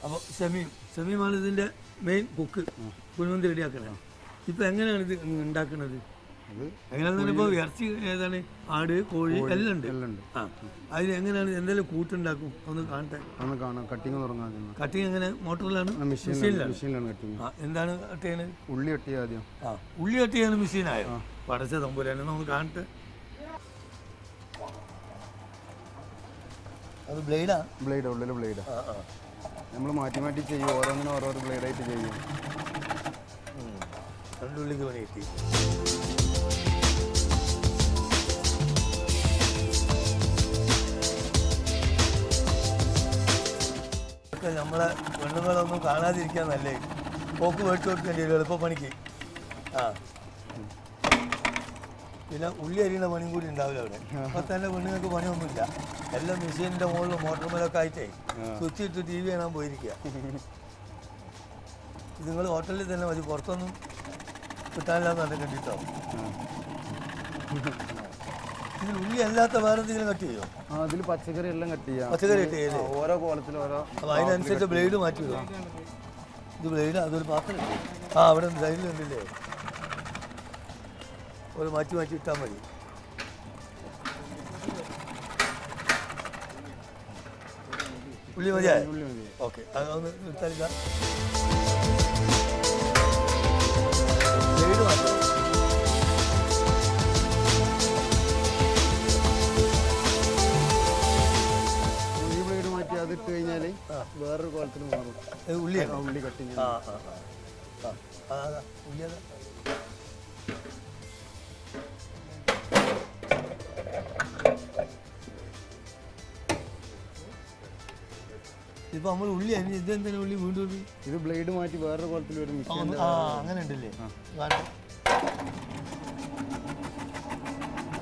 അപ്പോൾ ഷമീമാണ് ഇതിൻ്റെ main cook, kuzhimanthi റെഡിയാക്കണേ. ഇപ്പം എങ്ങനെയാണ് ഇത് ഉണ്ടാക്കുന്നത്? എങ്ങനെയാണെന്ന് ഇപ്പോൾ ഇറച്ചി ഏതാണ്, ആട്, കോഴി എല്ലാം ഉണ്ട്. ആ, അതിന് എങ്ങനെയാണ് എന്തെങ്കിലും കൂട്ടുണ്ടാക്കും? ഒന്ന് കാണട്ടെ. കട്ടിങ് എങ്ങനെ? മോട്ടറിലാണ്, മെഷീനിലാണ്? എന്താണ് കട്ട് ചെയ്യുന്നത്? ഉള്ളി കട്ടിയ ആദ്യം. ആ, ഉള്ളി കട്ട് ചെയ്യാൻ മെഷീനായോ? പടച്ച തമ്പൂരാണ്, ഒന്ന് കാണട്ടെ. അത് ബ്ലേഡാ? ബ്ലേഡ്, ഉള്ളിൽ ബ്ലേഡാ. നമ്മൾ മാറ്റി മാറ്റി ചെയ്യും, ഓരോന്നിനും ഓരോരോ ബ്ലേഡായിട്ട് ചെയ്യും. രണ്ടുള്ളിക്ക് പണി കിട്ടി. നമ്മളെ പെണ്ണുങ്ങളൊന്നും കാണാതിരിക്കാൻ നല്ലേ, പോക്ക് മേടിച്ചു കൊടുക്കേണ്ടി വരും എളുപ്പപ്പണിക്ക്. ആ, പിന്നെ ഉള്ളി അരിയുന്ന പണിയും കൂടി ഉണ്ടാവില്ല അവിടെ. അപ്പം തന്നെ പെണ്ണുങ്ങൾക്ക് പണിയൊന്നുമില്ല, എല്ലാം മെഷീനിൻ്റെ മുകളിലും മോട്ടർ മേലൊക്കെ ആയിട്ടേ സ്വിച്ച് ഇട്ട് TV കാണാൻ പോയിരിക്കുക. ഇത് നിങ്ങൾ ഹോട്ടലിൽ തന്നെ മതി, പുറത്തൊന്നും കിട്ടാനില്ലാന്ന് നടക്കേണ്ടിട്ടോ. ഇതിൽ ഉള്ളി അല്ലാത്ത വേറെ എന്തെങ്കിലും കട്ട് ചെയ്യുമോ? അതിൽ പച്ചക്കറി എല്ലാം കട്ട് ചെയ്യാം. പച്ചക്കറി കട്ട് ചെയ്യല്ലേ? ഓരോ കോലത്തിലും ഓരോ. അപ്പോൾ അതിനനുസരിച്ച് ബ്ലേഡ് മാറ്റി വിടും. ഇത് ബ്ലേഡ്, അതൊരു പാത്രം. ആ, അവിടെ സൈഡിലുണ്ടല്ലേ, ഒരു മാറ്റി മാറ്റി ഇട്ടാൽ മതി. ഉള്ളി മതിയാ? ഓക്കെ, അതൊന്ന് എടുത്താലില്ല. ബ്ലേഡ് മാറ്റാം. ഈ ബ്ലേഡ് മാറ്റി അതിട്ട് കഴിഞ്ഞാൽ വേറൊരു കോലത്തിന് മാറും. ഉള്ളിയാണ്? ഉള്ളി കട്ടിങ്. ആ ആ ആ, അതാ ഉള്ളി. അതാ ഇപ്പൊ നമ്മൾ ഉള്ളി ഇതെന്താണ് ഉള്ളി വീണ്ടും? ഇത് ബ്ലേഡ് മാറ്റി വേറൊരു കോലത്തിൽ വരും. ആ, അങ്ങനെ ഉണ്ടല്ലേ?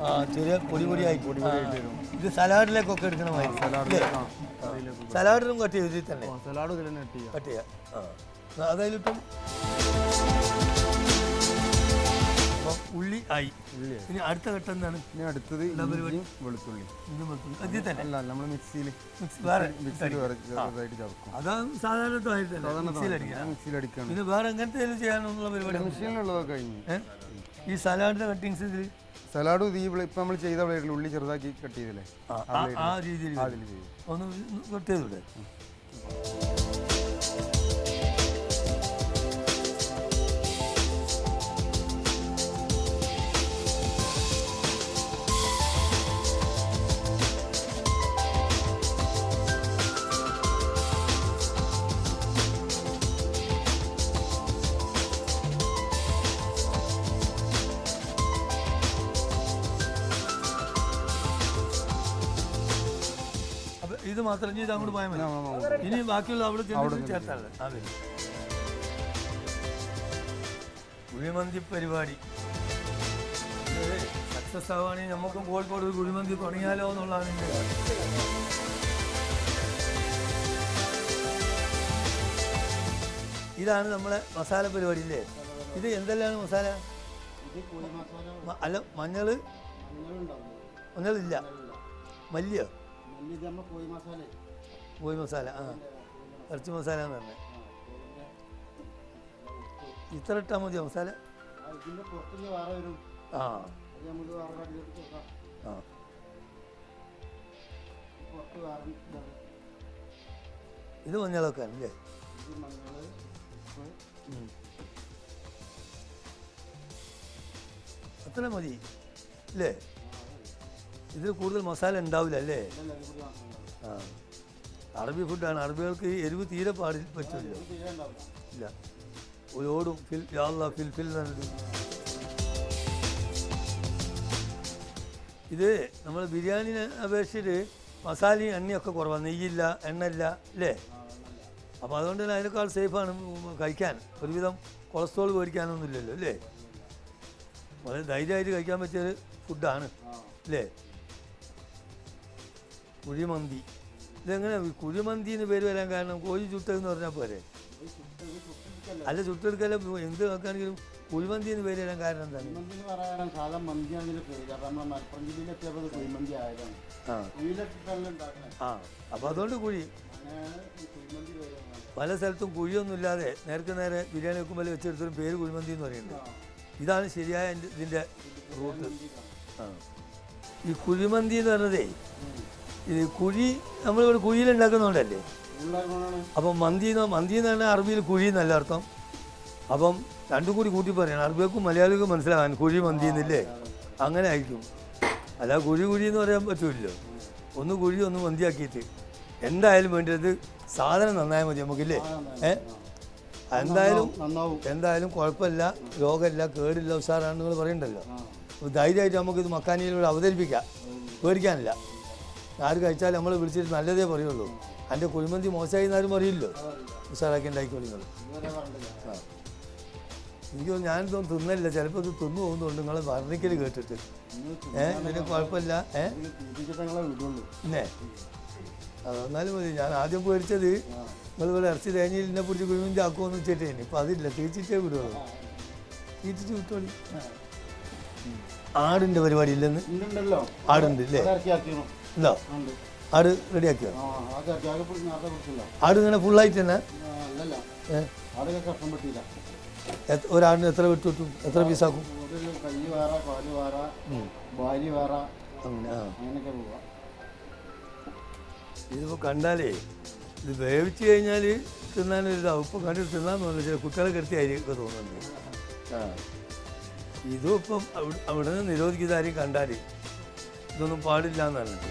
ആ, ചെറിയ പൊടി പൊടിയായി. ഇത് സലാഡിലേക്കൊക്കെ എടുക്കണ മാതിരി. സലാഡിനും കട്ട് ചെയ്ത് ഇതിൽ തന്നെ കട്ട് ചെയ്യാം. ആ, അതതിലിട്ടും. ഉള്ളി ആയി. ഇനി അടുത്ത ഘട്ടം എന്താണ്? ഇനി അടുത്തത് വെളുത്തുള്ളി. ഇതിൽ തന്നെ അല്ല, നമ്മൾ മിക്സിയിൽ അതാണ് സാധാരണ മിക്സിയിലടിക്കണം. പിന്നെ വേറെ എങ്ങനത്തെ ചെയ്യാനുള്ള പരിപാടി? മെഷീനിലുള്ളതൊക്കെ കഴിഞ്ഞു. ഈ സലാഡിന്റെ കട്ടിങ്സ് ഇതിൽ സലാഡ് ഇപ്പം നമ്മൾ ചെയ്ത ബ്ലേഡിൽ ഉള്ളി ചെറുതാക്കി കട്ട് ചെയ്തില്ലേ, ആ രീതിയിൽ ഒന്ന് കട്ട് ചെയ്തൂടെ? ഇത് മാത്രം ചെയ്ത് അങ്ങോട്ട് പോയാൽ മതി. ഇനി ബാക്കിയുള്ള അവിടെ ചേർത്താണല്ലേ? അതെ, കുഴിമന്തി പരിപാടി സക്സസ് ആവുകയാണെങ്കിൽ നമുക്കും കോഴിക്കോട് ഒരു കുഴിമന്തി തുടങ്ങിയാലോ എന്നുള്ളതാണ് എൻ്റെ കാര്യം. ഇതാണ് നമ്മളെ മസാല പരിപാടി അല്ലേ? ഇത് എന്തെല്ലാം മസാല? അല്ല, മഞ്ഞളില്ല, മല്ലിയോ? കോഴി മസാല. ആ, ഇറച്ചി മസാല എന്ന് പറഞ്ഞത് ഇത്ര ഇട്ടാൽ മതിയോ മസാല? ആ ആ, ഇത് മഞ്ഞളൊക്കെ ആണല്ലേ? അത്ര മതി അല്ലേ? ഇതിൽ കൂടുതൽ മസാല ഉണ്ടാവില്ല അല്ലേ? ആ, അറബി ഫുഡാണ്. അറബികൾക്ക് എരിവ് തീരെ പറ്റില്ല. ഇല്ല, ഓടും ഫിൽ ഫിൽ എന്നുള്ളത്. ഇത് നമ്മൾ ബിരിയാണിനെ അപേക്ഷിച്ചിട്ട് മസാലയും എണ്ണയൊക്കെ കുറവാണ്, നെയ്യില്ല, എണ്ണയില്ല അല്ലേ? അപ്പോൾ അതുകൊണ്ട് തന്നെ അതിനേക്കാൾ സേഫാണ് കഴിക്കാൻ. ഒരുവിധം കൊളസ്ട്രോൾ പേടിക്കാനൊന്നും ഇല്ലല്ലോ അല്ലേ? വളരെ ധൈര്യമായിട്ട് കഴിക്കാൻ പറ്റിയൊരു ഫുഡാണ് അല്ലേ? കുഴിമന്തി. ഇതെങ്ങനെ കുഴിമന്തി എന്ന് പേര് വരാൻ കാരണം? കോഴി ചുട്ടതെന്ന് പറഞ്ഞാൽ പോരെ? അല്ല ചുട്ടെടുക്കല്ല എന്ത് നോക്കുകയാണെങ്കിലും കുഴിമന്തി എന്ന് പേര് തരാൻ കാരണം എന്താണ്? കുഴിമന്തി പറയാൻ സാധാ മന്തിയാണെങ്കിൽ പേര് കാരണം നമ്മുടെ മലപ്പുറം ജില്ലയിലെത്തിയപ്പോൾ കുഴിമന്തി ആയതാണ്. ആ അപ്പോൾ അതുകൊണ്ട് കുഴി പല സ്ഥലത്തും കുഴിയൊന്നും ഇല്ലാതെ നേർക്ക് നേരെ ബിരിയാണി വെക്കുമ്പോൾ വെച്ചെടുത്തൊരു പേര് കുഴിമന്തി എന്ന് പറയുന്നത്. ഇതാണ് ശരിയായ ഇതിൻ്റെ റൂട്ട്. ആ ഈ കുഴിമന്തി എന്ന് പറഞ്ഞതേ ഇത് കുഴി നമ്മളിവിടെ കുഴിയിലുണ്ടാക്കുന്നതുകൊണ്ടല്ലേ. അപ്പം മന്തി എന്ന് പറഞ്ഞാൽ അറബിയിൽ കുഴി എന്നല്ല അർത്ഥം. അപ്പം രണ്ടും കൂടി കൂട്ടി പറയണം, അറബികൾക്കും മലയാളികൾക്കും മനസ്സിലാകാൻ കുഴി മന്തി എന്നില്ലേ, അങ്ങനെ ആയിരിക്കും. അല്ല കുഴി എന്ന് പറയാൻ പറ്റൂല്ലോ. ഒന്ന് കുഴി ഒന്ന് മന്തിയാക്കിയിട്ട് എന്തായാലും വേണ്ടത് സാധനം നന്നായാൽ മതി നമുക്കില്ലേ. എന്തായാലും കുഴപ്പമില്ല, രോഗമില്ല, കേടില്ല, ഉഷാറാണ് നിങ്ങൾ പറയണ്ടല്ലോ. ധൈര്യമായിട്ട് നമുക്കിത് മക്കാനിയിലൂടെ അവതരിപ്പിക്കാം, പേടിക്കാനില്ല. ആര് കഴിച്ചാലും നമ്മൾ വിളിച്ചിട്ട് നല്ലതേ പറയുള്ളൂ. എൻ്റെ കുഴിമന്തി മോശമായി എന്നാരും പറയില്ലോ, ഉഷാറാക്കി ഉണ്ടാക്കിക്കോളി നിങ്ങൾ. ആ എനിക്ക് ഞാനിതൊന്നും തിന്നില്ല, ചിലപ്പോൾ ഇത് തിന്നു പോകുന്നുണ്ട് നിങ്ങൾ വർണ്ണിക്കൽ കേട്ടിട്ട്. ഇതിന് കുഴപ്പമില്ല. പിന്നെ അതെന്നാലും മതി. ഞാൻ ആദ്യം പേടിച്ചത് നിങ്ങൾ ഇവിടെ ഇറച്ചി തേങ്ങയിൽ എന്നെ പിടിച്ച് കുഴിമന്തി ആക്കുമെന്ന് വെച്ചിട്ടേന്. ഇപ്പം അതില്ല, തീർച്ചയായിട്ടേ വിടുള്ളൂ. തീർച്ചിട്ട് വിട്ടോളി. ആടിൻ്റെ പരിപാടി ഇല്ലെന്ന്? ആടുണ്ട് അല്ലേ? ഇല്ല, ആട് റെഡിയാക്കിയോ? ആട് ഇങ്ങനെ ഫുള്ളായിട്ട് തന്നെ? ഒരാടിന് എത്ര വിട്ടു കിട്ടും, എത്ര പീസാക്കും? ഇതിപ്പോൾ കണ്ടാലേ ഇത് വേവിച്ച് കഴിഞ്ഞാൽ തിന്നാനൊരിതാവും. ഇപ്പം കണ്ടിട്ട് തിന്നാന്ന് പറഞ്ഞാൽ ചില കുട്ടികളെ കരുത്തിയായിരിക്കും തോന്നുന്നുണ്ട്. ആ ഇതും ഇപ്പം അവിടെ നിന്ന് നിരോധിക്കുന്നതാരും കണ്ടാൽ ഇതൊന്നും പാടില്ല എന്ന് പറഞ്ഞിട്ട്.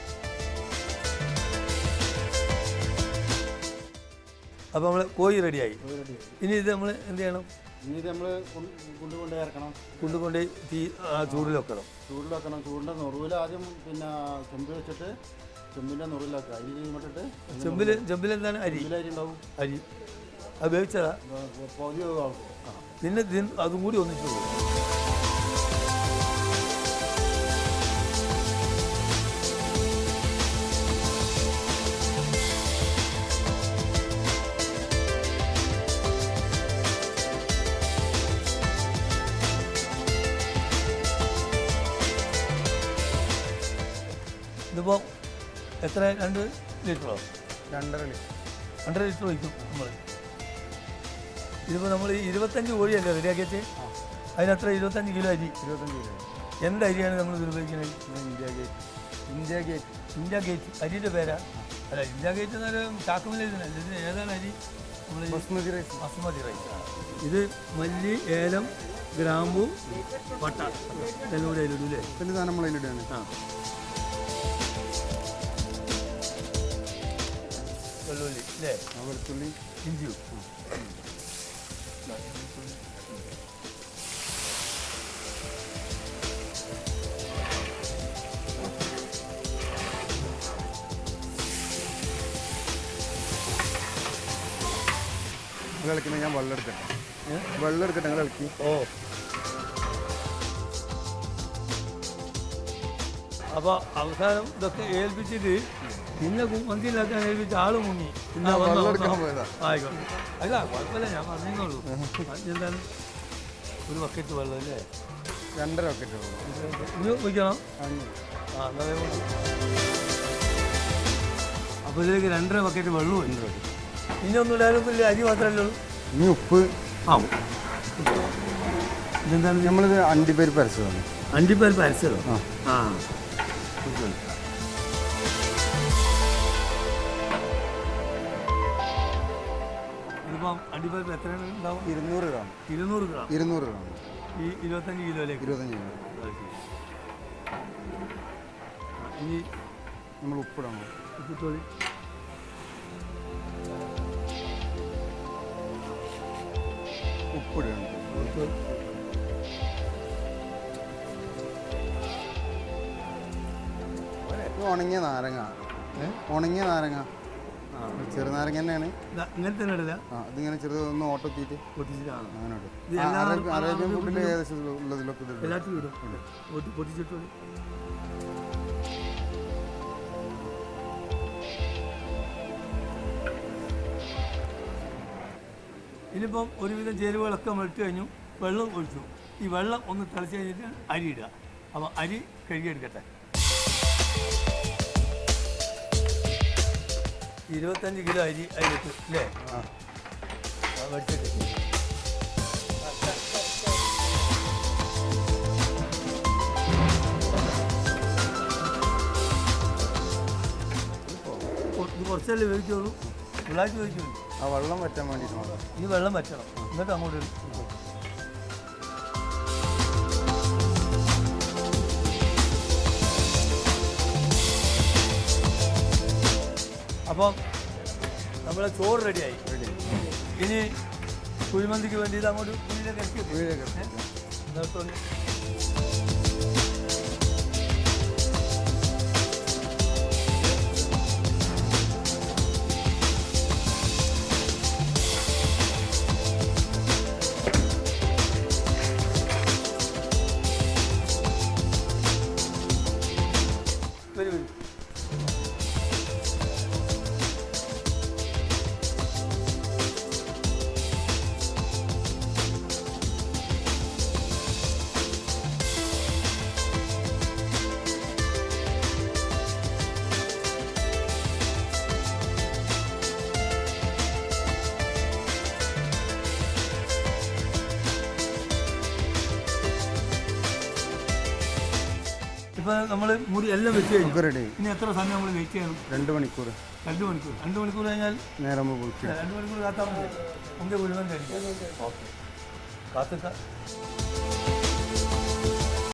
അപ്പോൾ നമ്മൾ കോഴി റെഡിയായി. ഇനി ഇത് നമ്മൾ എന്ത് ചെയ്യണം? ഇനി ഇത് നമ്മൾ കൊണ്ടുകൊണ്ട് ഇറക്കണം. കൊണ്ടുകൊണ്ട് തീ ചൂടിൽ വെക്കണം. ചൂടിൻ്റെ നുറുവിൽ ആദ്യം പിന്നെ ചെമ്പ് വെച്ചിട്ട് ചെമ്പിൻ്റെ നുറുവിലാക്കുക. അരി ചെയ്യുമ്പോട്ടിട്ട് ചെമ്പിൽ എന്താണ്? അരി ഉണ്ടാവും. അരി അത് വേവിച്ചതാ. പകുതി പിന്നെ അതും കൂടി ഒന്നിച്ചു പോകും. ഇതിപ്പോൾ എത്ര? 2 ലിറ്ററോ? 2.5 ലിറ്റർ ഒഴിക്കും നമ്മൾ. ഇതിപ്പോൾ നമ്മൾ 25 കോഴിയല്ലേ റെഡിയാക്കിയിട്ട്, അതിനത്ര 25 കിലോ അരി. 25 കിലോ എന്ത് അരിയാണ് നമ്മൾ ഇത് ഉപയോഗിക്കുന്നത്? ഇന്ത്യ ഗേറ്റ് അരിയുടെ പേരാ? അല്ല, ഇന്ത്യ ഗേറ്റ് എന്നൊരു ചാക്കുമില്ല. ഇതിന് ഏതാണ് അരി? നമ്മൾ ബസ്മതി റൈസ്. ഇത് മല്ലി, ഏലം, ഗ്രാമ്പു, പട്ട എല്ലാം കൂടെ അതിലിടും അല്ലേ? പിന്നെ നമ്മൾ അതിലിടുകയാണ്. ആ വെള്ളുള്ളി അല്ലേ? വെളുത്തുള്ളി, ഇഞ്ചിയും. കളിക്കുന്ന ഞാൻ വെള്ളം എടുക്കട്ടെ. നിങ്ങൾ കളിക്കും. ഓ അപ്പോൾ അവസാനം ഇതൊക്കെ ഏൽപ്പിച്ചിട്ട് പിന്നെ മന്തിയിലാക്കാൻ ഏൽപ്പിച്ച ആള് മുങ്ങി. പിന്നെ ആയിക്കോട്ടെ. അല്ല കുഴപ്പമില്ല, ഞാൻ പറഞ്ഞോളൂ. എന്താണ് ഒരു ബക്കറ്റ് വെള്ളം അല്ലേ? 2.5 ബക്കറ്റ് വെള്ളം. ഇനി വയ്ക്കണം. ആ എന്നാ അപ്പോൾ ഇതിലേക്ക് 2.5 ബക്കറ്റ് വെള്ളവും. ഇനി ഒന്നും ഇടാനൊന്നുമില്ല, അരി മാത്രമല്ലേ ഉള്ളൂ. ഇനി ഉപ്പ്. ഇതെന്താണ്? നമ്മളിത് അണ്ടിപ്പരിപ്പ് അരച്ചതാണ്. അണ്ടിപ്പരിപ്പ് അരച്ചതോ? ആ ഇതിപ്പം അണ്ടിപ്പരിപ്പ് എത്രയാണ് ഉണ്ടാവും? 200 ഗ്രാം. 200 ഗ്രാം. ഈ 25 കിലോയിലേക്ക്. 25 കിലോ. ഇനി നമ്മൾ ഉപ്പിടണം. ഉപ്പിട്ടോളി. ഉപ്പിടണം. ഉണങ്ങിയ നാരങ്ങ. ചെറുനാരങ്ങ തന്നെയാണ്. ഇങ്ങനെ തന്നെ ഇടില്ല. ഇതിങ്ങനെ ചെറുതൊന്ന് ഓട്ടത്തിയിട്ട് അങ്ങനെ അറേബ്യൻ ഫുഡിൽ ഏകദേശം ഉള്ളതിലൊക്കെ എല്ലാത്തിലും ഇടും. പൊട്ടിച്ചിട്ടോളി. ഇനിയിപ്പം ഒരുവിധം ചേരുവകളൊക്കെ നമ്മൾ ഇട്ട് കഴിഞ്ഞു, വെള്ളം ഒഴിച്ചു. ഈ വെള്ളം ഒന്ന് തിളച്ച് കഴിഞ്ഞിട്ട് അരി ഇടുക. അപ്പോൾ അരി കഴുകിയെടുക്കട്ടെ. 25 കിലോ അരി അതിലിട്ട് അല്ലേ? വെച്ചിട്ട് ഇത് കുറച്ചല്ലേ വേവിക്കുള്ളൂ, ഫുള്ളായിട്ട് വേവിക്കുള്ളൂ. ആ വെള്ളം വറ്റാൻ വേണ്ടിയിട്ട് ഈ വെള്ളം വറ്റണം, എന്നിട്ട് അങ്ങോട്ട് ഇടും. അപ്പം നമ്മളെ ചോറ് റെഡിയായി. ഇനി കുഴിമന്തിക്ക് വേണ്ടി ഇത് അങ്ങോട്ട് കുഴിയിലേക്ക് ഇറക്കി നിർത്തുന്നു. വരും. ഇപ്പം നമ്മൾ മുറി എല്ലാം വെച്ച് കഴിഞ്ഞു. റെഡി. ഇനി എത്ര സമയം നമ്മൾ വെയിറ്റ് ചെയ്യണം? 2 മണിക്കൂർ. 2 മണിക്കൂർ. 2 മണിക്കൂർ കഴിഞ്ഞാൽ നേരം 2 മണിക്കൂർ കാത്താൽ മതി. നമുക്ക് മുഴുവൻ കഴിക്കാം. ഓക്കെ, കാത്തിക്കാം.